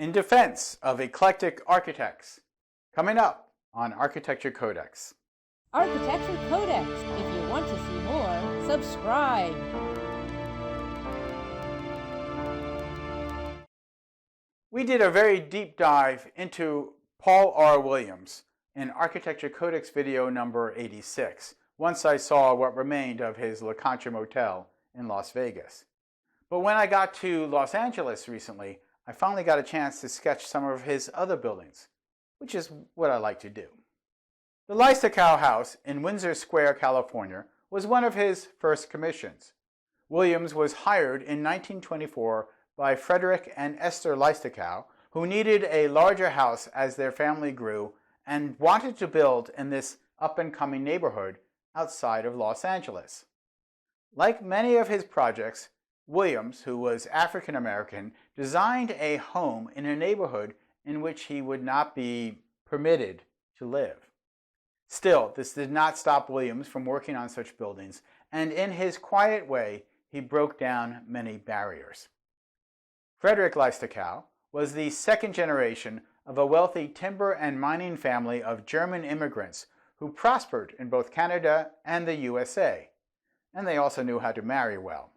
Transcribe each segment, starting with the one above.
in defense of eclectic architects, coming up on Architecture Codex. Architecture Codex. If you want to see more, subscribe. We did a very deep dive into Paul R. Williams in Architecture Codex video number 86, once I saw what remained of his La Concha Motel in Las Vegas. But when I got to Los Angeles recently, I finally got a chance to sketch some of his other buildings, which is what I like to do. The Leistikow House in Windsor Square, California, was one of his first commissions. Williams was hired in 1924 by Frederick and Esther Leistikow, who needed a larger house as their family grew and wanted to build in this up-and-coming neighborhood outside of Los Angeles. Like many of his projects, Williams, who was African American, designed a home in a neighborhood in which he would not be permitted to live. Still, this did not stop Williams from working on such buildings, and in his quiet way, he broke down many barriers. Frederick Leistikow was the second generation of a wealthy timber and mining family of German immigrants who prospered in both Canada and the USA, and they also knew how to marry well.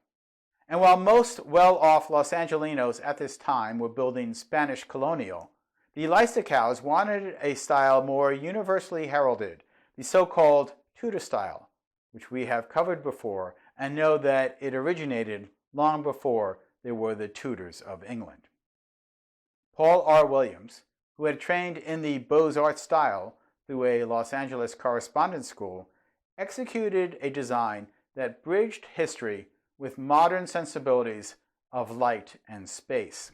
And while most well-off Los Angelenos at this time were building Spanish colonial, the Leistikows wanted a style more universally heralded, the so-called Tudor style, which we have covered before and know that it originated long before there were the Tudors of England. Paul R. Williams, who had trained in the Beaux-Arts style through a Los Angeles correspondence school, executed a design that bridged history with modern sensibilities of light and space.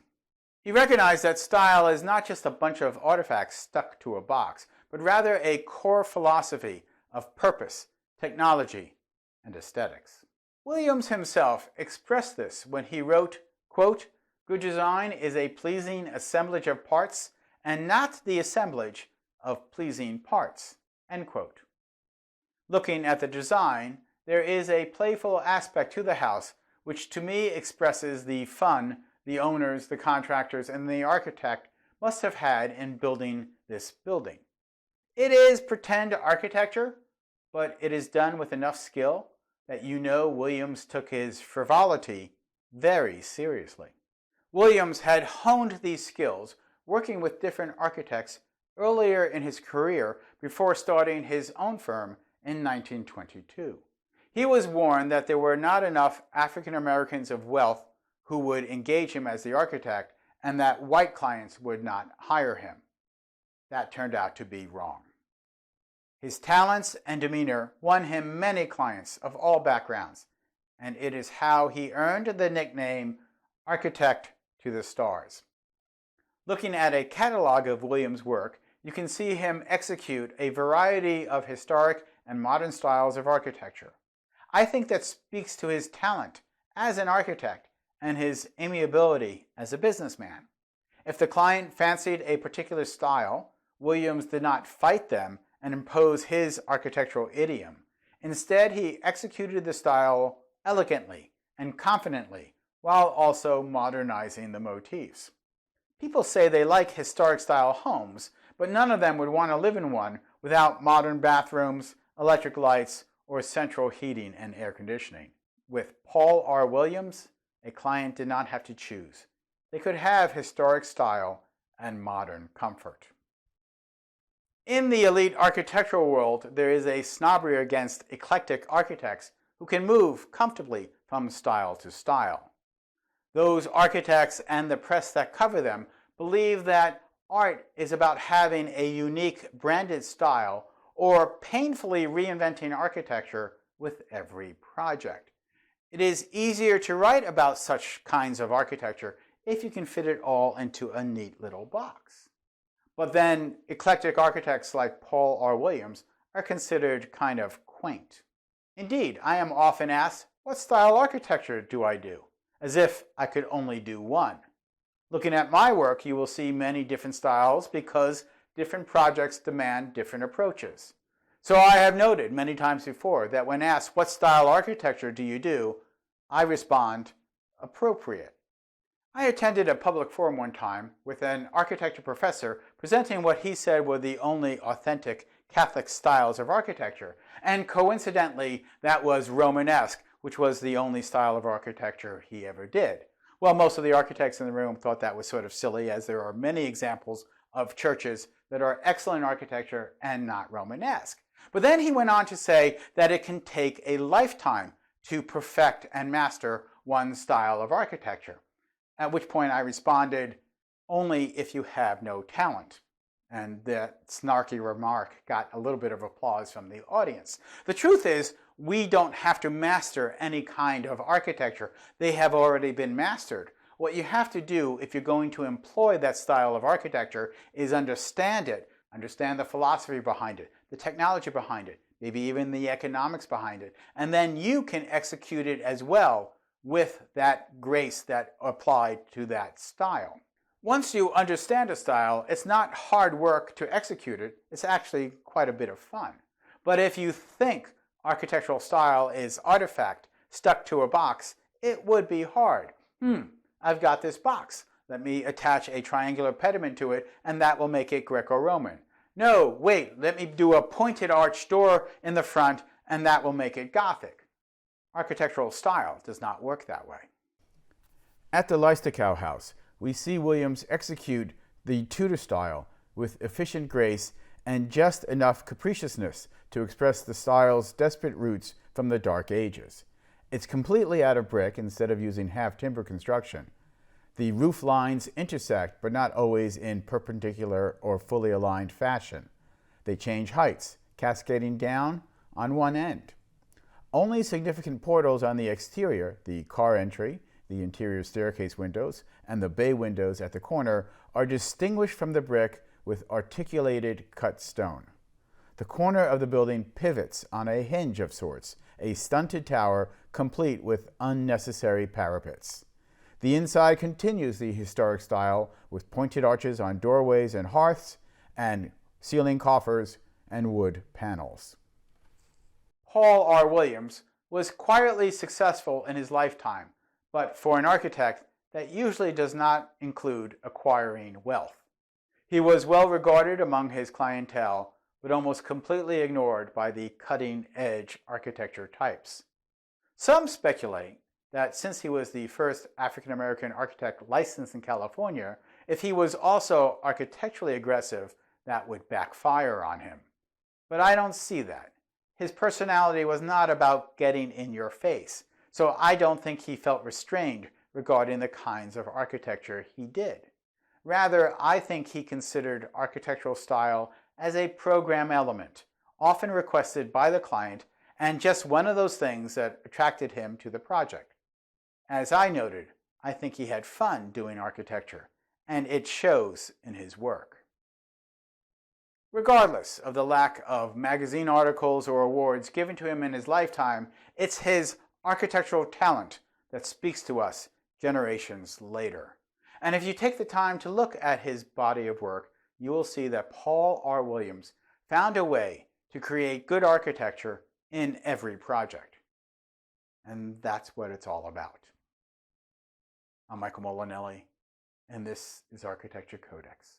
He recognized that style is not just a bunch of artifacts stuck to a box, but rather a core philosophy of purpose, technology, and aesthetics. Williams himself expressed this when he wrote, quote, "Good design is a pleasing assemblage of parts and not the assemblage of pleasing parts," end quote. Looking at the design, there is a playful aspect to the house which to me expresses the fun the owners, the contractors, and the architect must have had in building this building. It is pretend architecture, but it is done with enough skill that you know Williams took his frivolity very seriously. Williams had honed these skills working with different architects earlier in his career before starting his own firm in 1922. He was warned that there were not enough African Americans of wealth who would engage him as the architect and that white clients would not hire him. That turned out to be wrong. His talents and demeanor won him many clients of all backgrounds, and it is how he earned the nickname Architect to the Stars. Looking at a catalog of Williams' work, you can see him execute a variety of historic and modern styles of architecture. I think that speaks to his talent as an architect and his amiability as a businessman. If the client fancied a particular style, Williams did not fight them and impose his architectural idiom. Instead, he executed the style elegantly and confidently while also modernizing the motifs. People say they like historic style homes, but none of them would want to live in one without modern bathrooms, electric lights, or central heating and air conditioning. With Paul R. Williams, a client did not have to choose. They could have historic style and modern comfort. In the elite architectural world, there is a snobbery against eclectic architects who can move comfortably from style to style. Those architects and the press that cover them believe that art is about having a unique branded style or painfully reinventing architecture with every project. It is easier to write about such kinds of architecture if you can fit it all into a neat little box. But then eclectic architects like Paul R. Williams are considered kind of quaint. Indeed, I am often asked, what style architecture do I do? As if I could only do one. Looking at my work, you will see many different styles because different projects demand different approaches. So I have noted many times before that when asked, what style architecture do you do? I respond, appropriate. I attended a public forum one time with an architecture professor presenting what he said were the only authentic Catholic styles of architecture, and coincidentally that was Romanesque, which was the only style of architecture he ever did. Well, most of the architects in the room thought that was sort of silly, as there are many examples of churches that are excellent architecture and not Romanesque. But then he went on to say that it can take a lifetime to perfect and master one style of architecture. At which point I responded, only if you have no talent. And that snarky remark got a little bit of applause from the audience. The truth is, we don't have to master any kind of architecture. They have already been mastered. What you have to do if you're going to employ that style of architecture is understand it, understand the philosophy behind it, the technology behind it, maybe even the economics behind it, and then you can execute it as well with that grace that applied to that style. Once you understand a style, it's not hard work to execute it. It's actually quite a bit of fun. But if you think architectural style is artifact stuck to a box, it would be hard. I've got this box. Let me attach a triangular pediment to it, and that will make it Greco-Roman. No, wait, let me do a pointed arch door in the front, and that will make it Gothic. Architectural style does not work that way. At the Leistikow House, we see Williams execute the Tudor style with efficient grace and just enough capriciousness to express the style's desperate roots from the Dark Ages. It's completely out of brick instead of using half-timber construction. The roof lines intersect, but not always in perpendicular or fully aligned fashion. They change heights, cascading down on one end. Only significant portals on the exterior, the car entry, the interior staircase windows, and the bay windows at the corner, are distinguished from the brick with articulated cut stone. The corner of the building pivots on a hinge of sorts, a stunted tower complete with unnecessary parapets. The inside continues the historic style with pointed arches on doorways and hearths, and ceiling coffers and wood panels. Paul R. Williams was quietly successful in his lifetime, but for an architect, that usually does not include acquiring wealth. He was well regarded among his clientele, but almost completely ignored by the cutting-edge architecture types. Some speculate that since he was the first African-American architect licensed in California, if he was also architecturally aggressive, that would backfire on him. But I don't see that. His personality was not about getting in your face, so I don't think he felt restrained regarding the kinds of architecture he did. Rather, I think he considered architectural style as a program element, often requested by the client, and just one of those things that attracted him to the project. As I noted, I think he had fun doing architecture, and it shows in his work. Regardless of the lack of magazine articles or awards given to him in his lifetime, it's his architectural talent that speaks to us generations later. And if you take the time to look at his body of work, you will see that Paul R. Williams found a way to create good architecture in every project. And that's what it's all about. I'm Michael Molinelli, and this is Architecture Codex.